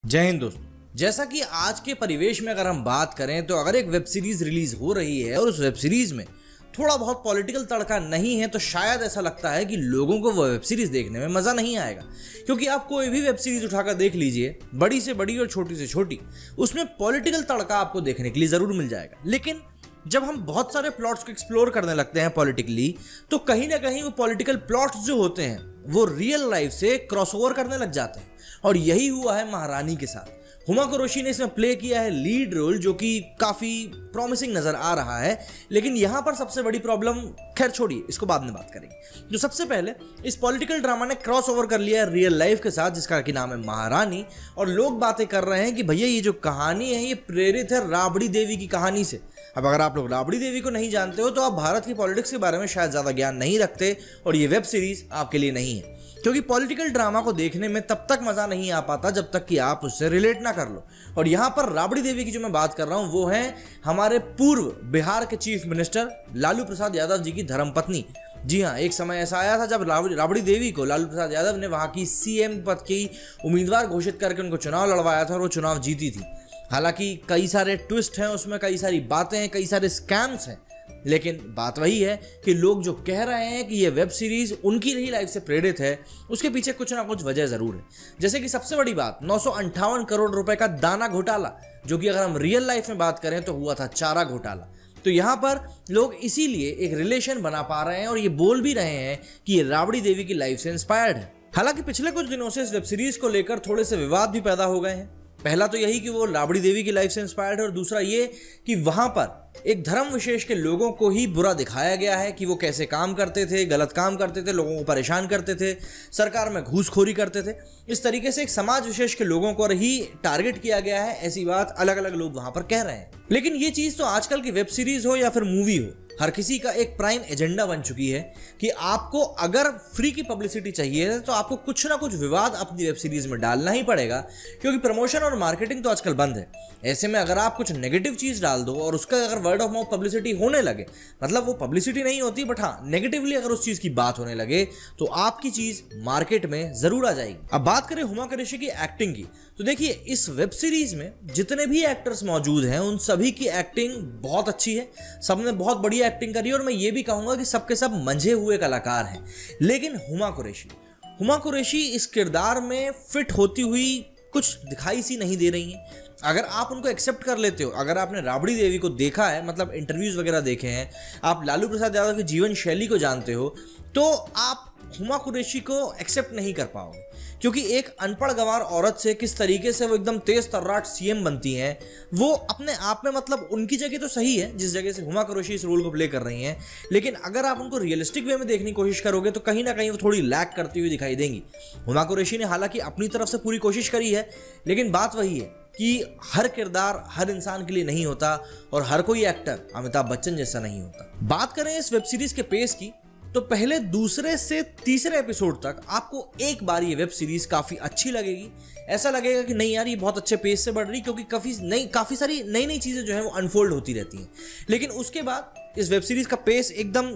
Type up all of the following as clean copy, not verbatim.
जय हिंद दोस्तों। जैसा कि आज के परिवेश में अगर हम बात करें तो अगर एक वेब सीरीज रिलीज हो रही है और उस वेब सीरीज में थोड़ा बहुत पॉलिटिकल तड़का नहीं है तो शायद ऐसा लगता है कि लोगों को वो वेब सीरीज देखने में मजा नहीं आएगा। क्योंकि आप कोई भी वेब सीरीज उठाकर देख लीजिए, बड़ी से बड़ी और छोटी से छोटी, उसमें पॉलिटिकल तड़का आपको देखने के लिए जरूर मिल जाएगा। लेकिन जब हम बहुत सारे प्लॉट्स को एक्सप्लोर करने लगते हैं पॉलिटिकली, तो कहीं ना कहीं वो पॉलिटिकल प्लॉट्स जो होते हैं वो रियल लाइफ से क्रॉसओवर करने लग जाते हैं। और यही हुआ है महारानी के साथ। हुमा कुरैशी ने इसमें प्ले किया है लीड रोल, जो कि काफी प्रॉमिसिंग नजर आ रहा है। लेकिन यहां पर सबसे बड़ी प्रॉब्लम, खैर छोड़िए, इसको बाद में बात करेंगे। जो सबसे पहले इस पॉलिटिकल ड्रामा ने क्रॉस ओवर कर लिया है रियल लाइफ के साथ, जिसका कि नाम है महारानी। और लोग बातें कर रहे हैं कि भैया ये जो कहानी है ये प्रेरित है राबड़ी देवी की कहानी से। अब अगर आप लोग राबड़ी देवी को नहीं जानते हो तो आप भारत की पॉलिटिक्स के बारे में शायद ज्यादा ज्ञान नहीं रखते और ये वेब सीरीज आपके लिए नहीं है। क्योंकि पॉलिटिकल ड्रामा को देखने में तब तक मजा नहीं आ पाता जब तक कि आप उससे रिलेट ना कर लो। और यहां पर राबड़ी देवी की जो मैं बात कर रहा हूं वो है हमारे पूर्व बिहार के चीफ मिनिस्टर लालू प्रसाद यादव जी की धर्मपत्नी। जी हाँ, एक समय ऐसा आया था जब राबड़ी देवी को लालू प्रसाद यादव ने वहां की सीएम पद की उम्मीदवार घोषित करके उनको चुनाव लड़वाया था और वो चुनाव जीती थी। हालांकि कई सारे ट्विस्ट हैं उसमें, कई सारी बातें हैं, कई सारे स्कैम्स हैं। लेकिन बात वही है कि लोग जो कह रहे हैं कि ये वेब सीरीज उनकी ही लाइफ से प्रेरित है, उसके पीछे कुछ ना कुछ वजह जरूर है। जैसे कि सबसे बड़ी बात 958 करोड़ रुपए का दाना घोटाला, जो कि अगर हम रियल लाइफ में बात करें तो हुआ था चारा घोटाला। तो यहां पर लोग इसीलिए एक रिलेशन बना पा रहे हैं और ये बोल भी रहे हैं कि ये राबड़ी देवी की लाइफ से इंस्पायर्ड है। हालांकि पिछले कुछ दिनों से इस वेब सीरीज को लेकर थोड़े से विवाद भी पैदा हो गए हैं। पहला तो यही कि वो राबड़ी देवी की लाइफ से इंस्पायर्ड है, और दूसरा ये कि वहां पर एक धर्म विशेष के लोगों को ही बुरा दिखाया गया है कि वो कैसे काम करते थे, गलत काम करते थे, लोगों को परेशान करते थे, सरकार में घूसखोरी करते थे। इस तरीके से एक समाज विशेष के लोगों को ही टारगेट किया गया है, ऐसी बात अलग अलग लोग वहां पर कह रहे हैं। लेकिन ये चीज तो आजकल की वेब सीरीज हो या फिर मूवी हो, हर किसी का एक प्राइम एजेंडा बन चुकी है कि आपको अगर फ्री की पब्लिसिटी चाहिए तो आपको कुछ ना कुछ विवाद अपनी वेब सीरीज में डालना ही पड़ेगा। क्योंकि प्रमोशन और मार्केटिंग तो आजकल बंद है। ऐसे में अगर आप कुछ नेगेटिव चीज डाल दो और उसका अगर वर्ड ऑफ माउथ पब्लिसिटी होने लगे, मतलब वो पब्लिसिटी नहीं होती बट हाँ नेगेटिवली अगर उस चीज की बात होने लगे, तो आपकी चीज मार्केट में जरूर आ जाएगी। अब बात करें हुमा कुरैशी की एक्टिंग की, तो देखिए इस वेब सीरीज में जितने भी एक्टर्स मौजूद हैं उन सभी की एक्टिंग बहुत अच्छी है। सबने बहुत बढ़िया एक्टिंग करी और मैं ये भी कहूंगा कि सबके सब मंझे हुए कलाकार हैं। लेकिन हुमा कुरैशी इस किरदार में फिट होती हुई कुछ दिखाई सी नहीं दे रही हैं। अगर आप उनको एक्सेप्ट कर लेते हो, अगर आपने राबड़ी देवी को देखा है, मतलब इंटरव्यूज वगैरह देखे हैं, आप लालू प्रसाद यादव की जीवन शैली को जानते हो, तो आप हुमा कुरैशी को एक्सेप्ट नहीं कर पाओगे। क्योंकि एक अनपढ़ गंवार औरत से किस तरीके से वो एकदम तेज तर्राट सीएम बनती हैं, वो अपने आप में, मतलब उनकी जगह तो सही है जिस जगह से हुमा कुरैशी इस रोल को प्ले कर रही हैं। लेकिन अगर आप उनको रियलिस्टिक वे में देखने की कोशिश करोगे तो कहीं ना कहीं वो थोड़ी लैक करती हुई दिखाई देंगी। हुमा कुरैशी ने हालांकि अपनी तरफ से पूरी कोशिश करी है, लेकिन बात वही है कि हर किरदार हर इंसान के लिए नहीं होता और हर कोई एक्टर अमिताभ बच्चन जैसा नहीं होता। बात करें इस वेब सीरीज के पेस की, तो पहले दूसरे से तीसरे एपिसोड तक आपको एक बार ये वेब सीरीज काफी अच्छी लगेगी। ऐसा लगेगा कि नहीं यार ये बहुत अच्छे पेस से बढ़ रही, क्योंकि काफी सारी नई चीजें जो है वो अनफोल्ड होती रहती हैं। लेकिन उसके बाद इस वेब सीरीज का पेस एकदम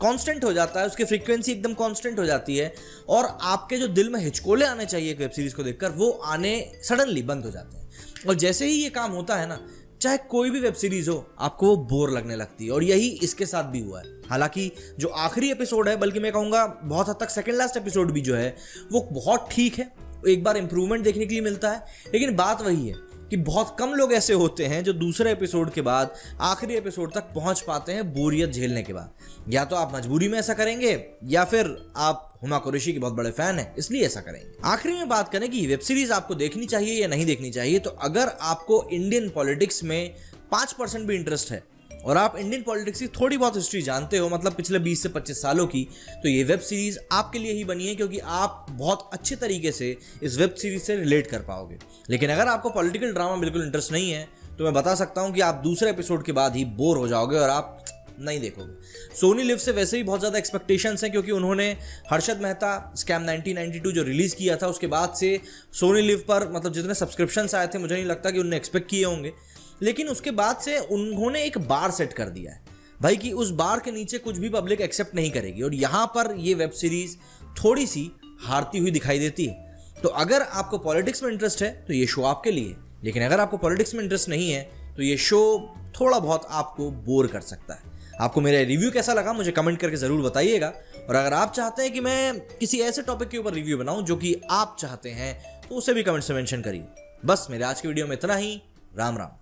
कांस्टेंट हो जाता है, उसकी फ्रीक्वेंसी एकदम कांस्टेंट हो जाती है और आपके जो दिल में हिचकोले आने चाहिए एक वेब सीरीज को देखकर, वो आने सडनली बंद हो जाते हैं। और जैसे ही ये काम होता है ना, चाहे कोई भी वेब सीरीज हो, आपको वो बोर लगने लगती है। और यही इसके साथ भी हुआ है। हालांकि जो आखिरी एपिसोड है, बल्कि मैं कहूंगा बहुत हद तक सेकंड लास्ट एपिसोड भी जो है वो बहुत ठीक है, एक बार इंप्रूवमेंट देखने के लिए मिलता है। लेकिन बात वही है कि बहुत कम लोग ऐसे होते हैं जो दूसरे एपिसोड के बाद आखिरी एपिसोड तक पहुंच पाते हैं बोरियत झेलने के बाद। या तो आप मजबूरी में ऐसा करेंगे या फिर आप हुमा कुरैशी के बहुत बड़े फैन हैं इसलिए ऐसा करेंगे। आखिरी में बात करें कि वेब सीरीज आपको देखनी चाहिए या नहीं देखनी चाहिए, तो अगर आपको इंडियन पॉलिटिक्स में 5% भी इंटरेस्ट है और आप इंडियन पॉलिटिक्स की थोड़ी बहुत हिस्ट्री जानते हो, मतलब पिछले 20 से 25 सालों की, तो ये वेब सीरीज आपके लिए ही बनी है, क्योंकि आप बहुत अच्छे तरीके से इस वेब सीरीज से रिलेट कर पाओगे। लेकिन अगर आपको पॉलिटिकल ड्रामा बिल्कुल इंटरेस्ट नहीं है तो मैं बता सकता हूं कि आप दूसरे एपिसोड के बाद ही बोर हो जाओगे और आप नहीं देखोगे। सोनी लिव से वैसे ही बहुत ज़्यादा एक्सपेक्टेशंस हैं, क्योंकि उन्होंने हर्षद मेहता स्कैम 1992 जो रिलीज़ किया था उसके बाद से सोनी लिव पर मतलब जितने सब्सक्रिप्शंस आए थे मुझे नहीं लगता कि उन्होंने एक्सपेक्ट किए होंगे। लेकिन उसके बाद से उन्होंने एक बार सेट कर दिया है भाई कि उस बार के नीचे कुछ भी पब्लिक एक्सेप्ट नहीं करेगी, और यहाँ पर ये वेब सीरीज़ थोड़ी सी हारती हुई दिखाई देती है। तो अगर आपको पॉलिटिक्स में इंटरेस्ट है तो ये शो आपके लिए, लेकिन अगर आपको पॉलिटिक्स में इंटरेस्ट नहीं है तो ये शो थोड़ा बहुत आपको बोर कर सकता है। आपको मेरा रिव्यू कैसा लगा मुझे कमेंट करके ज़रूर बताइएगा, और अगर आप चाहते हैं कि मैं किसी ऐसे टॉपिक के ऊपर रिव्यू बनाऊं जो कि आप चाहते हैं तो उसे भी कमेंट से मेंशन करिए। बस मेरे आज की वीडियो में इतना ही। राम राम।